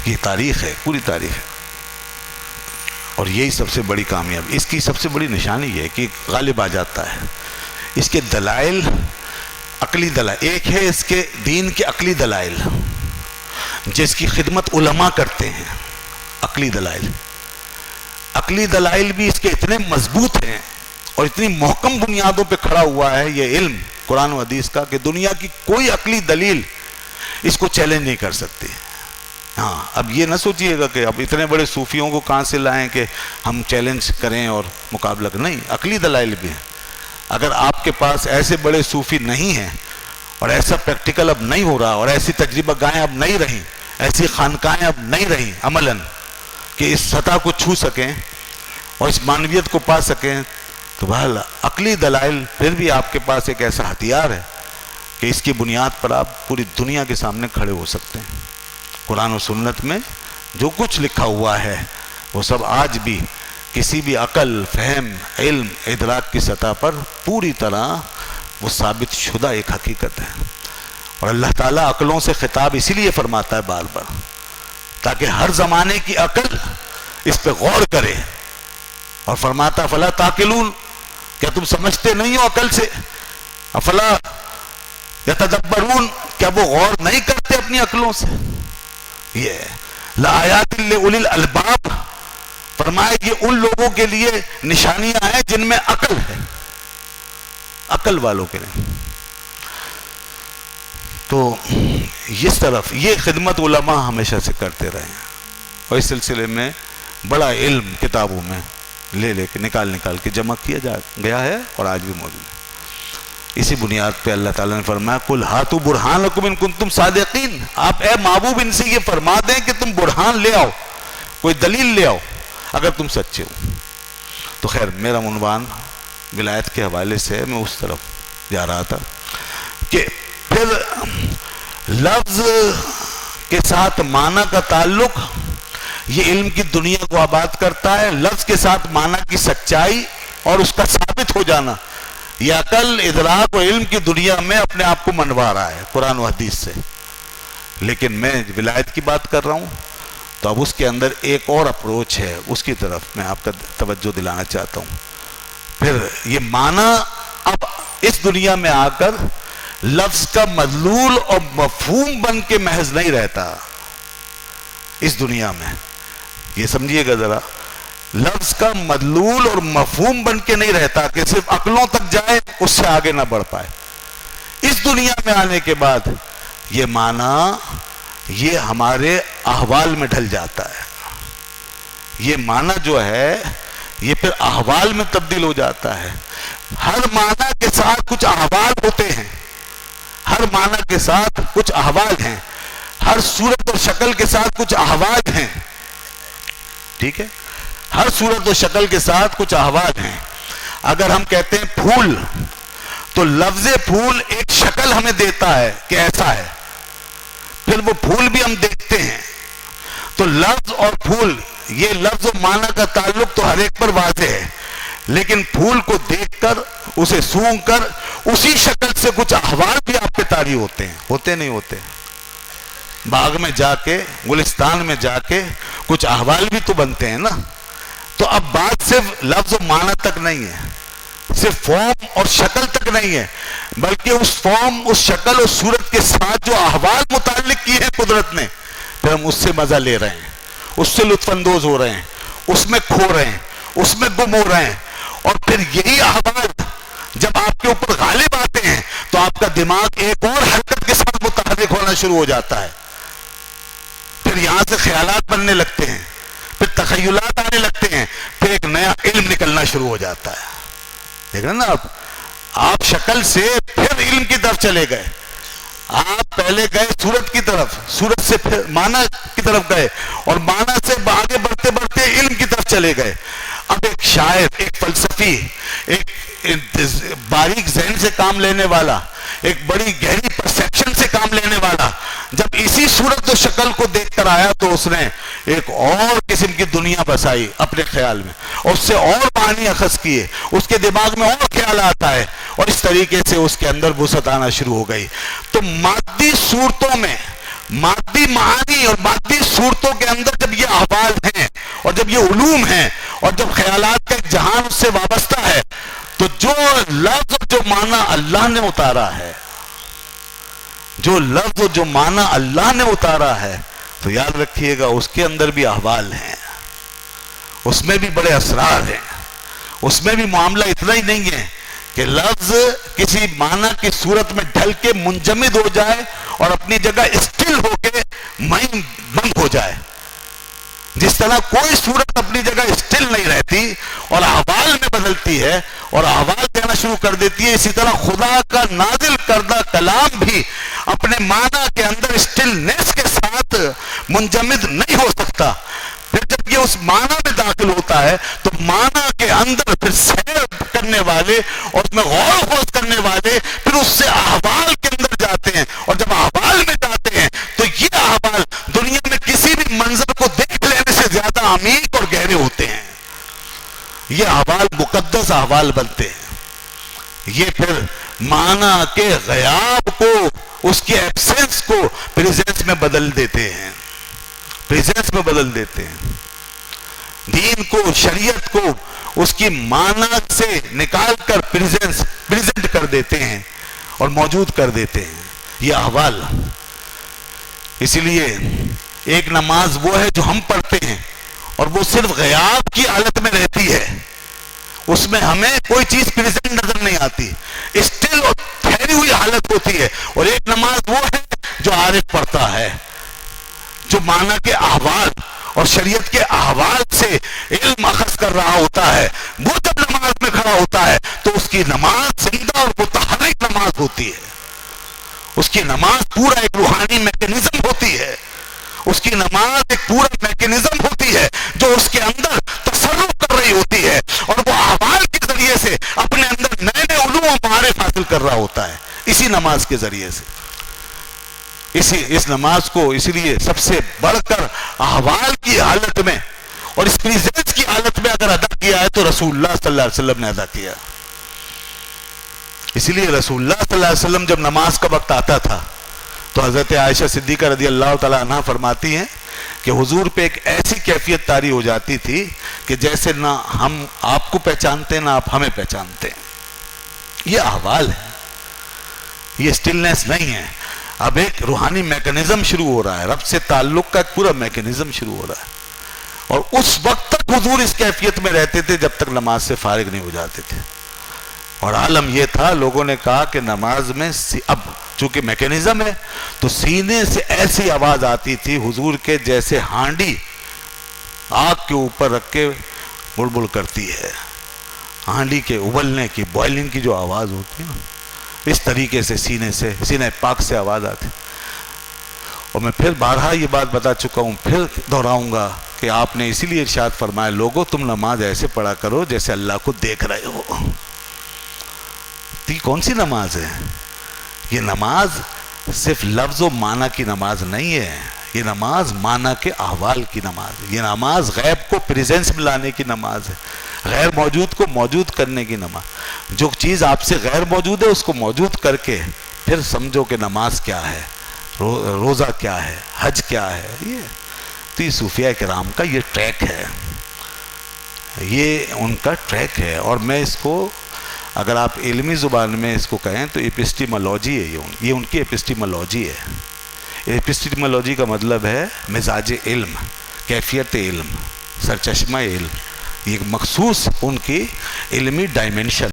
کی تاریخ ہے، پوری تاریخ ہے، اور یہی سب سے بڑی کامیابی، اس کی سب سے بڑی نشانی یہ ہے کہ غالب آ جاتا ہے۔ اس کے دلائل عقلی دلائل، ایک ہے اس کے دین کے عقلی دلائل جس کی خدمت علماء کرتے ہیں، عقلی دلائل۔ عقلی دلائل بھی اس کے اتنے مضبوط ہیں اور اتنی محکم بنیادوں پہ کھڑا ہوا ہے یہ علم قرآن و حدیث کا کہ دنیا کی کوئی عقلی دلیل اس کو چیلنج نہیں کر سکتی۔ ہاں، اب یہ نہ سوچئے گا کہ اب اتنے بڑے صوفیوں کو کہاں سے لائیں کہ ہم چیلنج کریں اور مقابلہ کریں، نہیں، عقلی دلائل بھی ہیں۔ اگر آپ کے پاس ایسے بڑے صوفی نہیں ہیں اور ایسا پریکٹیکل اب نہیں ہو رہا اور ایسی تجربہ گاہیں اب نہیں رہیں، ایسی خانقاہیں اب نہیں رہیں عملاً کہ اس سطح کو چھو سکیں اور اس معنویت کو پا سکیں، تو بہرحال عقلی دلائل پھر بھی آپ کے پاس ایک ایسا ہتھیار ہے کہ اس کی بنیاد پر آپ پوری دنیا کے سامنے کھڑے ہو سکتے ہیں۔ قرآن و سنت میں جو کچھ لکھا ہوا ہے وہ سب آج بھی کسی بھی عقل، فہم، علم، ادراک کی سطح پر پوری طرح وہ ثابت شدہ ایک حقیقت ہے، اور اللہ تعالیٰ عقلوں سے خطاب اسی لیے فرماتا ہے بار بار تاکہ ہر زمانے کی عقل اس پہ غور کرے، اور فرماتا فلا تعقلون، کیا تم سمجھتے نہیں ہو عقل سے؟ افلا یتدبرون، کیا وہ غور نہیں کرتے اپنی عقلوں سے؟ یہ لآیات لأولی الالباب، فرمائے کہ ان لوگوں کے لیے نشانیاں ہیں جن میں عقل ہے، عقل والوں کے لیے۔ تو اس طرف یہ خدمت علماء ہمیشہ سے کرتے رہے ہیں، اور اس سلسلے میں بڑا علم کتابوں میں لے کے نکال کے جمع کیا گیا ہے اور آج بھی موجود ہے۔ اسی بنیاد پہ اللہ تعالیٰ نے فرمایا قُلْ هَاتُوا بُرْهَانَكُمْ إِن كُنتُمْ صَادِقِينَ، آپ اے محبوب ان سے یہ فرما دیں کہ تم برہان لے آؤ، کوئی دلیل لے آؤ اگر تم سچے ہو۔ تو خیر، میرا عنوان ولایت کے حوالے سے میں اس طرف جا رہا تھا کہ پھر لفظ کے ساتھ معنی کا تعلق یہ علم کی دنیا کو آباد کرتا ہے، لفظ کے ساتھ معنی کی سچائی اور اس کا ثابت ہو جانا، یہ عقل، ادراک و علم کی دنیا میں اپنے آپ کو منوا رہا ہے قرآن و حدیث سے۔ لیکن میں ولایت کی بات کر رہا ہوں تو اب اس کے اندر ایک اور اپروچ ہے، اس کی طرف میں آپ کا توجہ دلانا چاہتا ہوں۔ پھر یہ معنی اب اس دنیا میں آ کر لفظ کا مدلول اور مفہوم بن کے محض نہیں رہتا اس دنیا میں، یہ سمجھیے گا ذرا، لفظ کا مدلول اور مفہوم بن کے نہیں رہتا کہ صرف عقلوں تک جائے اس سے آگے نہ بڑھ پائے۔ اس دنیا میں آنے کے بعد یہ معنی یہ ہمارے احوال میں ڈھل جاتا ہے، یہ معنی جو ہے یہ پھر احوال میں تبدیل ہو جاتا ہے۔ ہر معنی کے ساتھ کچھ احوال ہوتے ہیں، ہر معنی کے ساتھ کچھ احوال ہیں، ہر صورت اور شکل کے ساتھ کچھ احوال ہیں، ٹھیک ہے، ہر صورت و شکل کے ساتھ کچھ احوال ہیں۔ اگر ہم کہتے ہیں پھول تو لفظ پھول ایک شکل ہمیں دیتا ہے کہ ایسا ہے، پھر وہ پھول بھی ہم دیکھتے ہیں، تو لفظ اور پھول یہ لفظ و معنی کا تعلق تو ہر ایک پر واضح ہے، لیکن پھول کو دیکھ کر اسے سونگھ کر اسی شکل سے کچھ احوال بھی آپ پہ طاری ہوتے ہیں، ہوتے نہیں ہوتے؟ باغ میں جا کے، گلستان میں جا کے کچھ احوال بھی تو بنتے ہیں نا۔ تو اب بات صرف لفظ و معنی تک نہیں ہے، صرف فارم اور شکل تک نہیں ہے، بلکہ اس فارم، اس شکل اور صورت کے ساتھ جو احوال متعلق کیے ہیں قدرت نے، پھر ہم اس سے مزہ لے رہے ہیں، اس سے لطف اندوز ہو رہے ہیں، اس میں کھو رہے ہیں، اس میں گم ہو رہے ہیں، اور پھر یہی احوال جب آپ کے اوپر غالب آتے ہیں تو آپ کا دماغ ایک اور حرکت کے ساتھ متحرک ہونا شروع ہو جاتا ہے، پھر یہاں سے خیالات بننے لگتے ہیں، پھر تخیلات آنے لگتے ہیں، پھر ایک نیا علم نکلنا شروع ہو جاتا ہے۔ دیکھ رہے نا آپ شکل سے پھر علم کی طرف چلے گئے، آپ پہلے گئے صورت کی طرف، صورت سے پھر معنی کی طرف گئے، اور معنی سے آگے بڑھتے بڑھتے علم کی طرف چلے گئے۔ اب ایک شاعر، ایک فلسفی، ایک باریک ذہن سے کام لینے والا، ایک بڑی گہری پرسیپشن سے کام لینے والا جب اسی صورت و شکل کو دیکھ کر آیا تو اس نے ایک اور قسم کی دنیا بسائی اپنے خیال میں، اس سے اور معنی اخذ کیے، اس کے دماغ میں اور خیال آتا ہے، اور اس طریقے سے اس کے اندر وسعت آنا شروع ہو گئی۔ تو مادی صورتوں میں، مادی معانی اور مادی صورتوں کے کے اندر جب یہ احوال ہیں اور جب یہ علوم ہیں اور جب خیالات کا ایک جہان اس سے وابستہ ہے، تو جو لفظ اور جو معنی اللہ نے اتارا ہے، جو لفظ اور جو معنی اللہ نے اتارا ہے، تو یاد رکھیے گا اس کے اندر بھی احوال ہیں، اس میں بھی بڑے اسرار ہیں، اس میں بھی معاملہ اتنا ہی نہیں ہے کہ لفظ کسی معنی کی صورت میں ڈھل کے منجمد ہو جائے اور اپنی جگہ اسٹل ہو کے بند ہو جائے۔ جس طرح کوئی صورت اپنی جگہ اسٹل نہیں رہتی اور احوال میں بدلتی ہے اور احوال کہنا شروع کر دیتی ہے، اسی طرح خدا کا نازل کردہ کلام بھی اپنے معنی کے اندر اسٹلنس کے ساتھ منجمد نہیں ہو سکتا۔ پھر جب یہ اس معنی میں داخل ہوتا ہے تو معنی کے اندر پھر سیر کرنے والے اور اس میں غور و خوض کرنے والے پھر اس سے احوال کے اندر جاتے ہیں، اور جب احوال میں جاتے ہیں تو یہ احوال دنیا میں کسی بھی منظر کو دیکھ لینے سے زیادہ عمیق اور گہرے ہوتے ہیں۔ یہ احوال مقدس احوال بنتے ہیں۔ یہ پھر معنی کے غیاب کو، اس کے ایبسنس کو پریزنس میں بدل دیتے ہیں، پریزنس میں بدل دیتے ہیں۔ دین کو، شریعت کو اس کی معنی سے نکال کر پریزنٹ کر دیتے ہیں اور موجود کر دیتے ہیں، یہ احوال۔ اسی لیے ایک نماز وہ ہے جو ہم پڑھتے ہیں اور وہ صرف غیاب کی حالت میں رہتی ہے، اس میں ہمیں کوئی چیز پریزنٹ نظر نہیں آتی، اسٹل اور ٹھہری ہوئی حالت ہوتی ہے۔ اور ایک نماز وہ ہے جو عارف پڑھتا ہے، جو معنی کے احوال اور شریعت کے احوال سے علم اخذ کر رہا ہوتا ہے، وہ جب نماز میں کھڑا ہوتا ہے تو اس کی نماز زندہ اور متحرک نماز ہوتی ہے، اس کی نماز پورا ایک روحانی میکینزم ہوتی ہے، اس کی نماز ایک پورا میکینزم ہوتی ہے جو اس کے اندر تصرف کر رہی ہوتی ہے، اور وہ احوال کے ذریعے سے اپنے اندر نئے نئے علوم و معارف حاصل کر رہا ہوتا ہے، اسی نماز کے ذریعے سے۔ اس نماز کو اسی لیے سب سے بڑھ کر احوال کی حالت میں اور اس پریزنس کی حالت میں اگر ادا کیا ہے تو رسول اللہ صلی اللہ علیہ وسلم نے ادا کیا۔ اسی لیے رسول اللہ صلی اللہ علیہ وسلم جب نماز کا وقت آتا تھا تو حضرت عائشہ صدیقہ رضی اللہ تعالیٰ عنہ فرماتی ہیں کہ حضور پہ ایک ایسی کیفیت طاری ہو جاتی تھی کہ جیسے نہ ہم آپ کو پہچانتے نہ آپ ہمیں پہچانتے۔ یہ احوال ہے، یہ اسٹلنس نہیں ہے۔ اب ایک روحانی میکانزم شروع ہو رہا ہے، رب سے تعلق کا ایک پورا میکانزم شروع ہو رہا ہے، اور اس وقت تک حضور اس کیفیت میں رہتے تھے جب تک نماز سے فارغ نہیں ہو جاتے تھے۔ اور عالم یہ تھا، لوگوں نے کہا کہ نماز میں اب چونکہ میکانزم ہے تو سینے سے ایسی آواز آتی تھی حضور کے جیسے ہانڈی آگ کے اوپر رکھ کے بڑبڑ کرتی ہے، ہانڈی کے ابلنے کی، بوائلنگ کی جو آواز ہوتی ہے نا، اس طریقے سے سینہ پاک سے آواز آتی۔ اور میں پھر بارہا یہ بات بتا چکا ہوں، پھر دہراؤں گا کہ آپ نے اسی لیے ارشاد فرمایا، لوگوں تم نماز ایسے پڑھا کرو جیسے اللہ کو دیکھ رہے ہو۔ تو یہ کون سی نماز ہے؟ یہ نماز صرف لفظ و معنی کی نماز نہیں ہے، یہ نماز معنی کے احوال کی نماز ہے، یہ نماز غیب کو پریزنس میں لانے کی نماز ہے، غیر موجود کو موجود کرنے کی نماز۔ جو چیز آپ سے غیر موجود ہے اس کو موجود کر کے پھر سمجھو کہ نماز کیا ہے، روزہ کیا ہے، حج کیا ہے۔ تو یہ صوفیاء کرام کا یہ ٹریک ہے، یہ ان کا ٹریک ہے۔ اور میں اس کو اگر آپ علمی زبان میں اس کو کہیں تو ایپسٹیمالوجی ہے، یہ ان کی ایپسٹیمالوجی ہے۔ ایپسٹیمالوجی کا مطلب ہے مزاج علم، کیفیت علم، سرچشمہ علم، یہ مخصوص ان کی علمی ڈائمنشن